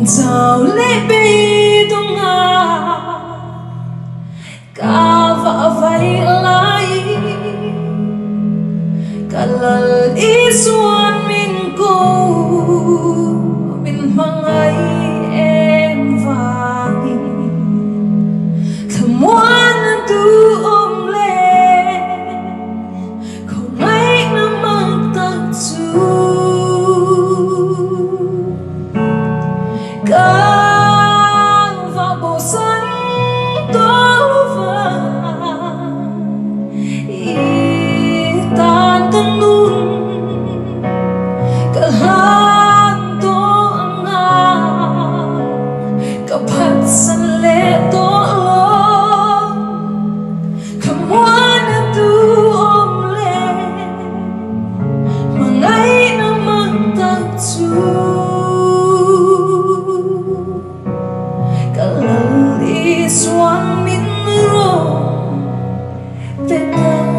Dạo lễ bê đông à cả vợ vay lại cả lần Isua mình cô mình mang ai em vàng thầm ngoan tu ôm lên không ai nắm mang tắc chú càng vào bầu xanh tố vàng tan cơn nun cả lan tố ngà cả phát sân lệ tố lo không muốn tu ôm lên mà ngay nằm mang tắc chú Isua min ro petang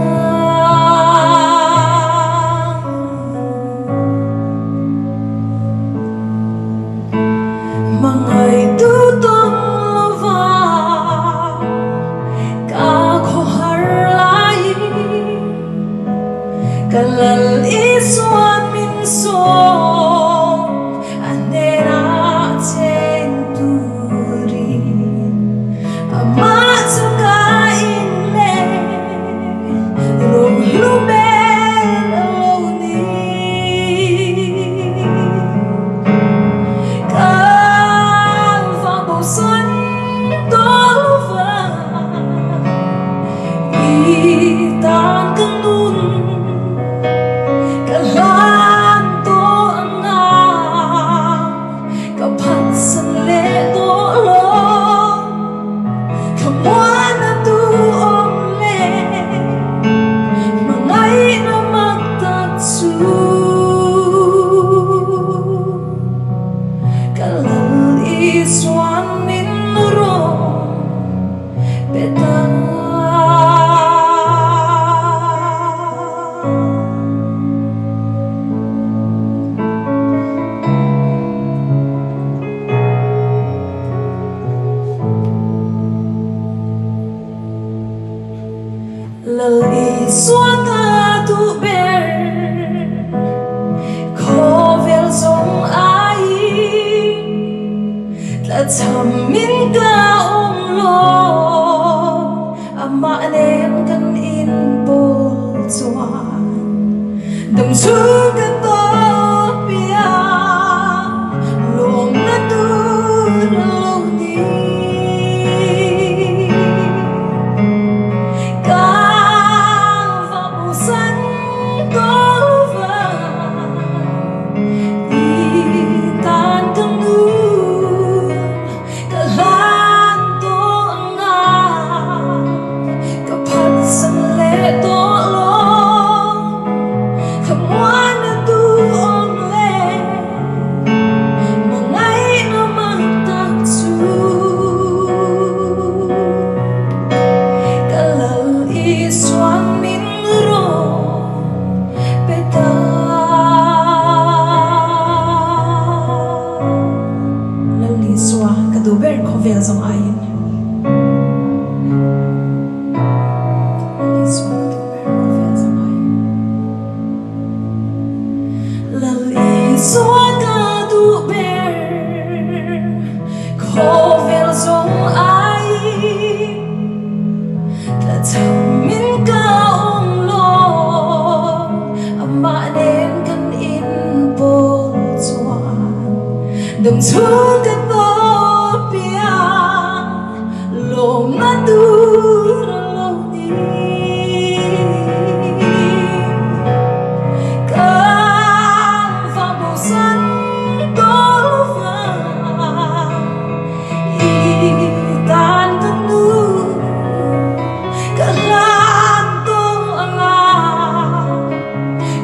mangai tu tong lova ka ko har lai kalal Isua min so anera chen turi amah aiin le rong lumel aloni càng vào bầu xanh tố vàng tan cơn nun cả lan tố ngà cả phát sân lệ tố lo không muốn tu ôm lên mà ngay nắm mang tắc chú cả lần Isua min ro petang Isua ta tu ber khawvel zawng aiin Tlachhamin ka lo amah nem kan inpawl chuan Damchhung kan tawh apiang lawmna tu lawni Isua khawvel zawng aiin Isua khawvel zawng aiin Isua khawvel zawng aiin Tlachhamin ka lo amah nem kan inpawl chuan Damchhung kan tawh apiang lawmna tu lawni càng vào bầu xanh tố vàng tan cơn nun cả lan tố ngà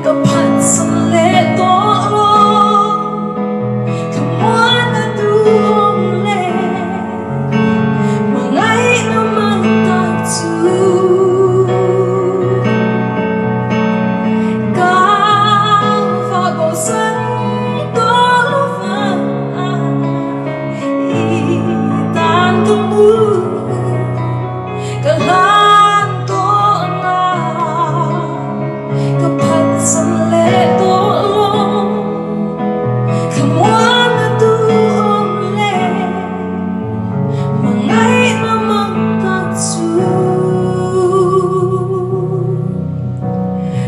cả phát sân lệ tố lo không muốn tu tu mu kalan to na kapag sanle to lo kamuan na tu omle mangay na magtatsu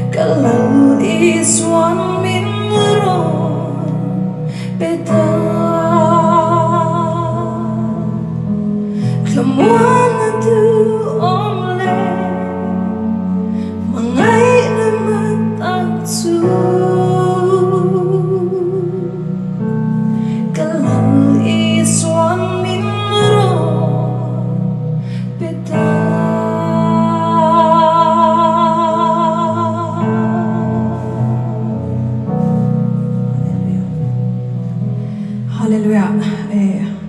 kalau isuan min ro beta kamuan na tu omle mangay na magtatsu kalau isuan min ro beta Hallelujah.